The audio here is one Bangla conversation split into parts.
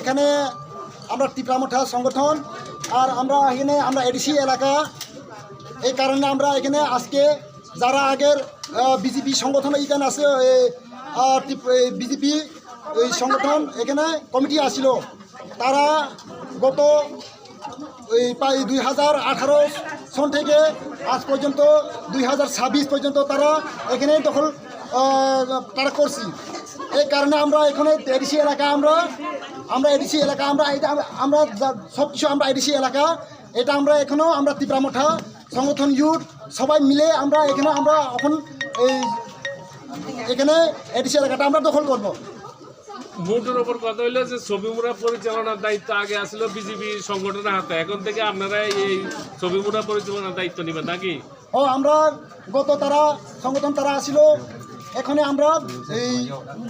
এখানে আমরা টিপরামঠা সংগঠন আর আমরা এডিসি এলাকা, এই কারণে আমরা এখানে আজকে যারা আগের বিজেপি সংগঠন এখানে আছে, বিজেপি এই সংগঠন এখানে কমিটি আসছিল, তারা গত প্রায় 2018 সন থেকে আজ পর্যন্ত 2026 পর্যন্ত তারা এখানে দখল তারা করছি। এই কারণে আমরা এখানে এডিসি এলাকা আমরা এডিসি এলাকা আমরা সব কিছু আমরা এডিসি এলাকা, এটা আমরা এখনও আমরা টিপরামঠা সংগঠন ইউথ সবাই মিলে আমরা এখন এখানে এডিসি এলাকাটা আমরা দখল করব। মোটের ওপর কথা হইলো যে ছবিমুড়া পরিচালনার দায়িত্ব আগে আসলে বিজেপি সংগঠনের হাতে, এখন থেকে আপনারা এই ছবিমুড়া পরিচালনার দায়িত্ব নেবেন নাকি? আমরা গত সংগঠন তারা আসছিল, এখানে আমরা এই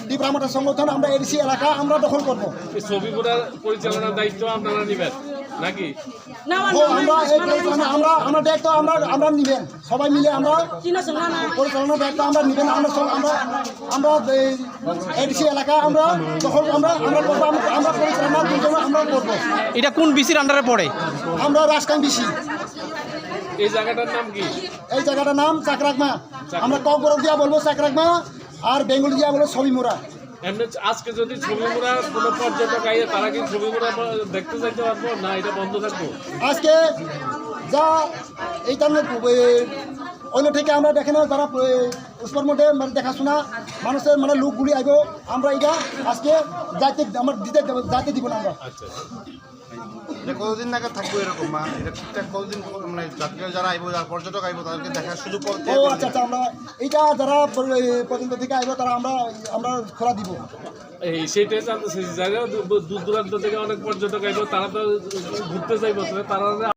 টিপরামঠা সংগঠন আমরা এডিসি এলাকা আমরা দখল করব। এই ছবিমুড়া পরিচালনার দায়িত্ব আপনারা নেবেন নাকি? আমরা দায়িত্ব আমরা নিবেন, সবাই মিলে আমরা পরিচালনার দায়িত্ব আমরা নিবেন। আমরা এডিসি এলাকা আমরা দখল আমরা করবো, আমরা পরিচালনার জন্য আমরা করবো। এটা কোন বিসির আন্ডারে পড়ে? আমরা রাজকান বিসি। এই জায়গাটার নাম কি? এই জায়গাটার নাম চাকরাকমা। আমরা ককবরক দিয়া বলবো চাকরাকমা, আর বেঙ্গলি দিয়া বলবো ছবিমুড়া। এমনি আজকে যদি ছবিমুড়া কোনো পর্যটক আইয়ে তারা কি ছবিমুড়া দেখতে চাইতে পারবো না এটা বন্ধ থাকবো? আজকে যা এইটা অন্য থেকে আমরা দেখে না, যারা উসমার মধ্যে মানে দেখাশোনা মানুষের মানে লোকগুলি আইব, আমরা এটা আজকে যাইতে দিব না আমরা। কতদিন নাগাদ থাকবো এরকম এটা ঠিকঠাক কতদিন মানে যাত্রীরা যারা আইব, যারা পর্যটক আইব তাদেরকে দেখার সুযোগ করতে? ও আচ্ছা, আমরা এইটা যারা পর্যন্ত থেকে আইব তারা আমরা খোলা দিব। এই সেটাই জানতেছি, জায়গা দূর দূরান্ত থেকে অনেক পর্যটক আইব, তারা তো ঘুরতে চাইব, তারা